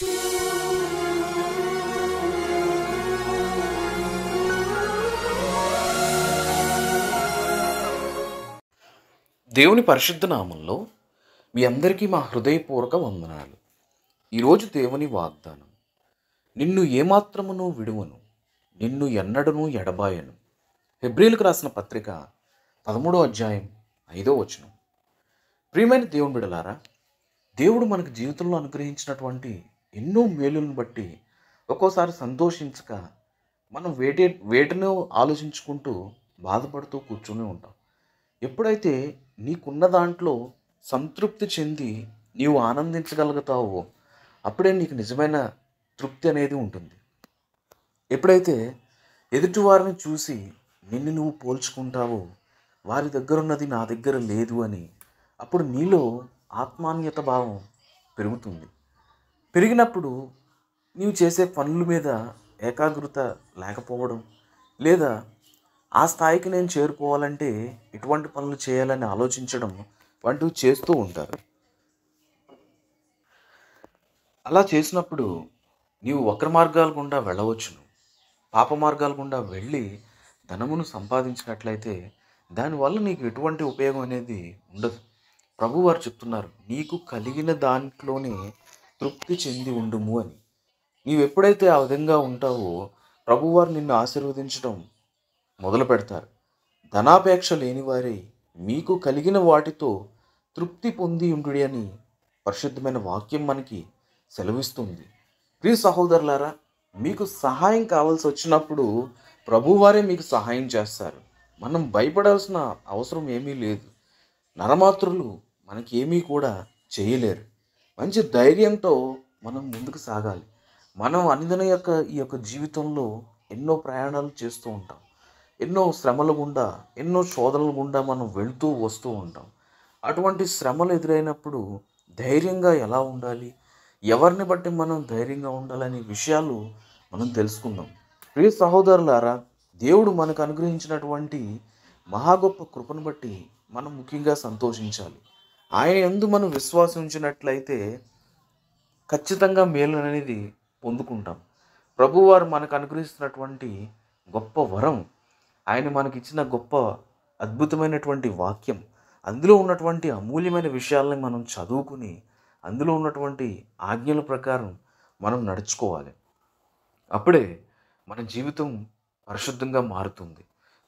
దేవుని పరిశుద్ధ నామంలో మీ అందరికీ మా హృదయపూర్వక వందనాలు. ఈరోజు దేవుని వాగ్దానం, నిన్ను ఏమాత్రమును విడువను, నిన్ను ఎన్నడను ఎడబాయను. హెబ్రీలకు రాసిన పత్రిక 13వ అధ్యాయం 5వ వచనం. ప్రియమైన దేవుని బిడ్డలారా, దేవుడు మనకు జీవితంలో అనుగ్రహించినటువంటి ఎన్నో మేలులను బట్టి ఒక్కోసారి సంతోషించక మనం వేటినో ఆలోచించుకుంటూ బాధపడుతూ కూర్చుని ఉంటాం. ఎప్పుడైతే నీకున్న దాంట్లో సంతృప్తి చెంది నీవు ఆనందించగలుగుతావో అప్పుడే నీకు నిజమైన తృప్తి అనేది ఉంటుంది. ఎప్పుడైతే ఎదుటివారిని చూసి నిన్ను నువ్వు పోల్చుకుంటావో, వారి దగ్గర ఉన్నది నా దగ్గర లేదు అని, అప్పుడు నీలో ఆత్మాన్యత భావం పెరుగుతుంది. పెరిగినప్పుడు నీవు చేసే పనుల మీద ఏకాగ్రత లేకపోవడం, లేదా ఆ స్థాయికి నేను చేరుకోవాలంటే ఎటువంటి పనులు చేయాలని ఆలోచించడం వంటివి చేస్తూ ఉంటారు. అలా చేసినప్పుడు నీవు వక్ర మార్గాల గుండా వెళ్ళవచ్చును. పాప మార్గాల గుండా వెళ్ళి ధనమును సంపాదించినట్లయితే దానివల్ల నీకు ఎటువంటి ఉపయోగం అనేది ఉండదు. ప్రభువారు చెప్తున్నారు, నీకు కలిగిన దాంట్లోనే తృప్తి చెంది ఉండుము అని. నీవు ఎప్పుడైతే ఆ విధంగా ఉంటావో ప్రభువారు నిన్ను ఆశీర్వదించడం మొదలు పెడతారు. ధనాపేక్ష లేనివారై మీకు కలిగిన వాటితో తృప్తి పొంది ఉండుడి అని పరిశుద్ధమైన వాక్యం మనకి సెలవిస్తుంది. ప్రియ సహోదరులారా, మీకు సహాయం కావాల్సి వచ్చినప్పుడు ప్రభువారే మీకు సహాయం చేస్తారు. మనం భయపడాల్సిన అవసరం ఏమీ లేదు. నరమాత్రులు మనకి ఏమీ కూడా చేయలేరు. మంచి ధైర్యంతో మనం ముందుకు సాగాలి. మనం అనుదిన ఈ యొక్క జీవితంలో ఎన్నో ప్రయాణాలు చేస్తూ ఉంటాం. ఎన్నో శ్రమల గుండా, ఎన్నో శోధనల గుండా మనం వెళ్తూ వస్తూ ఉంటాం. అటువంటి శ్రమలు ఎదురైనప్పుడు ధైర్యంగా ఎలా ఉండాలి, ఎవరిని బట్టి మనం ధైర్యంగా ఉండాలనే విషయాలు మనం తెలుసుకుందాం. ప్రియ సహోదరులారా, దేవుడు మనకు అనుగ్రహించినటువంటి మహా గొప్ప కృపను బట్టి మనం ముఖ్యంగా సంతోషించాలి. ఆయన యందు మనం విశ్వాసం ఉంచినట్లయితే ఖచ్చితంగా మేలు అనేది పొందుకుంటాం. ప్రభువారు మనకు అనుగ్రహిస్తున్నటువంటి గొప్ప వరం, ఆయన మనకిచ్చిన గొప్ప అద్భుతమైనటువంటి వాక్యం, అందులో ఉన్నటువంటి అమూల్యమైన విషయాలని మనం చదువుకుని అందులో ఉన్నటువంటి ఆజ్ఞల ప్రకారం మనం నడుచుకోవాలి. అప్పుడే మన జీవితం పరిశుద్ధంగా మారుతుంది.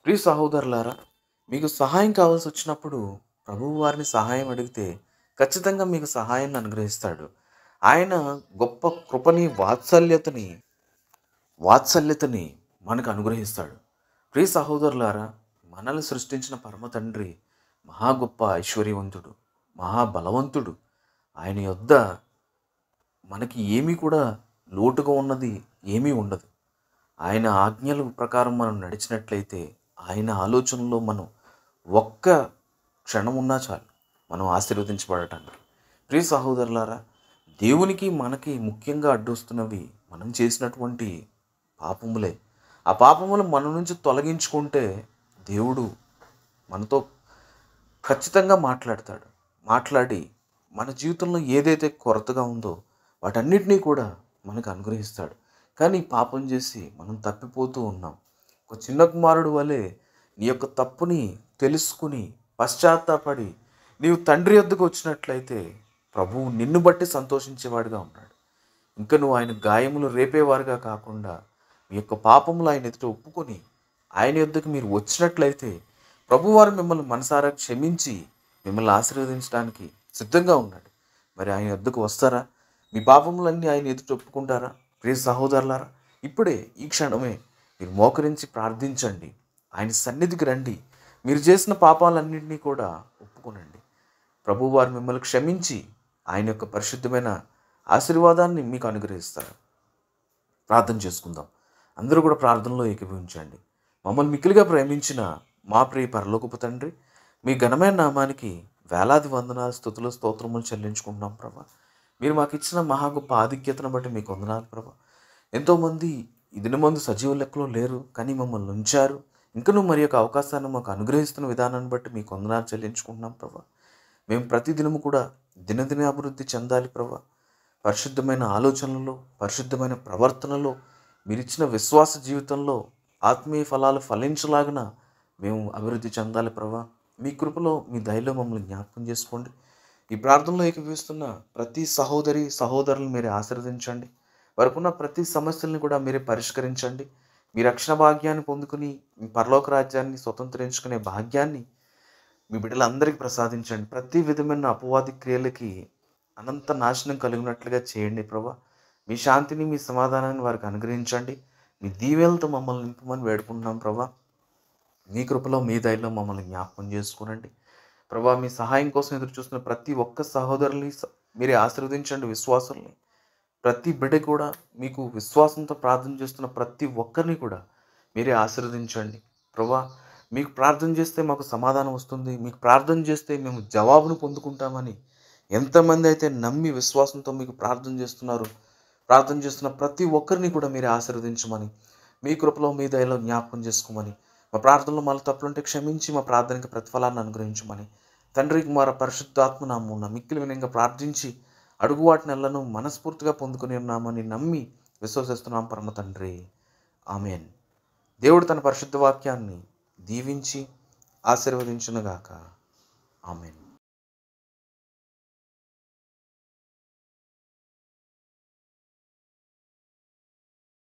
ప్రియ సహోదరులారా, మీకు సహాయం కావాల్సి వచ్చినప్పుడు ప్రభువు వారిని సహాయం అడిగితే ఖచ్చితంగా మీకు సహాయాన్ని అనుగ్రహిస్తాడు. ఆయన గొప్ప కృపని, వాత్సల్యతని మనకు అనుగ్రహిస్తాడు. ప్రియ సహోదరులారా, మనల్ని సృష్టించిన పరమ తండ్రి మహా గొప్ప ఐశ్వర్యవంతుడు, మహాబలవంతుడు. ఆయన యొద్ద మనకి ఏమీ కూడా లోటుగా ఉన్నది ఏమీ ఉండదు. ఆయన ఆజ్ఞల ప్రకారం మనం నడిచినట్లయితే, ఆయన ఆలోచనలో మనం ఒక్క క్షణం ఉన్నా చాలు మనం ఆశీర్వదించబడటానికి. ప్రియ సహోదరులారా, దేవునికి మనకి ముఖ్యంగా అడ్డొస్తున్నవి మనం చేసినటువంటి పాపములే. ఆ పాపములు మన నుంచి తొలగించుకుంటే దేవుడు మనతో ఖచ్చితంగా మాట్లాడి మన జీవితంలో ఏదైతే కొరతగా ఉందో వాటన్నిటినీ కూడా మనకు అనుగ్రహిస్తాడు. కానీ పాపం చేసి మనం తప్పిపోతూ ఉన్నాం. ఒక చిన్న కుమారుడు వలె నీ యొక్క తప్పుని తెలుసుకుని పశ్చాత్తాపడి నీవు తండ్రి వద్దకు వచ్చినట్లయితే ప్రభువు నిన్ను బట్టి సంతోషించేవాడుగా ఉన్నాడు. ఇంకా నువ్వు ఆయన గాయములు రేపేవారుగా కాకుండా మీ యొక్క పాపములు ఆయన ఎదుట ఒప్పుకొని ఆయన యొద్దకు మీరు వచ్చినట్లయితే ప్రభువారు మిమ్మల్ని మనసారా క్షమించి మిమ్మల్ని ఆశీర్వదించడానికి సిద్ధంగా ఉన్నాడు. మరి ఆయన యొద్దకు వస్తారా? మీ పాపములన్నీ ఆయన ఎదుట ఒప్పుకుంటారా? ప్రియ సహోదరులారా, ఇప్పుడే ఈ క్షణమే మీరు మోకరించి ప్రార్థించండి. ఆయన సన్నిధికి రండి. మీరు చేసిన పాపాలన్నింటినీ కూడా ఒప్పుకోనండి. ప్రభువారు మిమ్మల్ని క్షమించి ఆయన యొక్క పరిశుద్ధమైన ఆశీర్వాదాన్ని మీకు అనుగ్రహిస్తారు. ప్రార్థన చేసుకుందాం. అందరూ కూడా ప్రార్థనలో ఏకీభవించండి. మమ్మల్ని మిక్కిలిగా ప్రేమించిన మా ప్రియ పరలోకపు తండ్రి, మీ ఘనమైన నామానికి వేలాది వందనాలు, స్తుతులు, స్తోత్రములు చెల్లించుకుంటున్నాం ప్రభా. మీరు మాకు ఇచ్చిన మహా గొప్ప ఆధిక్యతను బట్టి మీకు వందనాలు ప్రభా. ఎంతోమంది ఈ దినమందు సజీవ లెక్కలో లేరు, కానీ మమ్మల్ని ఉంచారు. ఇంకనూ మరి యొక్క అవకాశాన్ని మాకు అనుగ్రహిస్తున్న విధానాన్ని బట్టి మీకు వందనాలు చెల్లించుకుంటున్నాం ప్రభా. మేము ప్రతిదినము కూడా దినదిన అభివృద్ధి చెందాలి ప్రభా. పరిశుద్ధమైన ఆలోచనలలో, పరిశుద్ధమైన ప్రవర్తనలో, మీరిచ్చిన విశ్వాస జీవితంలో ఆత్మీయ ఫలాలు ఫలించలాగిన మేము అభివృద్ధి చెందాలి ప్రభా. మీ కృపలో, మీ దయలో మమ్మల్ని జ్ఞాపకం చేసుకోండి. ఈ ప్రార్థనలో ఏకీభవిస్తున్న ప్రతి సహోదరి సహోదరులను మీరే ఆశీర్వదించండి. వారికున్న ప్రతి సమస్యలను కూడా మీరే పరిష్కరించండి. మీ రక్షణ భాగ్యాన్ని పొందుకుని మీ పరలోక రాజ్యాన్ని స్వతంత్రించుకునే భాగ్యాన్ని మీ బిడ్డలందరికీ ప్రసాదించండి. ప్రతి విధమైన అపవాది క్రియలకి అనంత నాశనం కలిగినట్లుగా చేయండి ప్రభా. మీ శాంతిని, మీ సమాధానాన్ని వారికి అనుగ్రహించండి. మీ దీవెనలతో మమ్మల్ని నింపమని వేడుకుంటున్నాం ప్రభా. మీ కృపలో, మీ దయలో మమ్మల్ని జ్ఞాపకం చేసుకునండి ప్రభా. మీ సహాయం కోసం ఎదురు చూస్తున్న ప్రతి ఒక్క సహోదరుని మీరే ఆశీర్వదించండి. విశ్వాసుల్ని ప్రతి బిడ్డ కూడా మీకు విశ్వాసంతో ప్రార్థన చేస్తున్న ప్రతి ఒక్కరిని కూడా మీరే ఆశీర్వదించండి ప్రభా. మీకు ప్రార్థన చేస్తే మాకు సమాధానం వస్తుంది, మీకు ప్రార్థన చేస్తే మేము జవాబును పొందుకుంటామని ఎంతమంది అయితే నమ్మి విశ్వాసంతో మీకు ప్రార్థన చేస్తున్నారు, ప్రార్థన చేస్తున్న ప్రతి ఒక్కరిని కూడా మీరే ఆశీర్వదించమని, మీ కృపలో, మీ దయలో జ్ఞాపకం చేసుకోమని, మా ప్రార్థనలో మళ్ళీ తప్పులుంటే క్షమించి మా ప్రార్థనకి ప్రతిఫలాన్ని అనుగ్రహించమని తండ్రి, కుమార, పరిశుద్ధాత్మ నామమున మిక్కిలి వినయంగా ప్రార్థించి అడుగు వాటి నెలను మనస్ఫూర్తిగా పొందుకుని ఉన్నామని నమ్మి విశ్వసిస్తున్నాం పరమ తండ్రి. ఆమెన్. దేవుడు తన పరిశుద్ధ వాక్యాన్ని దీవించి ఆశీర్వదించునుగాక. ఆమెన్.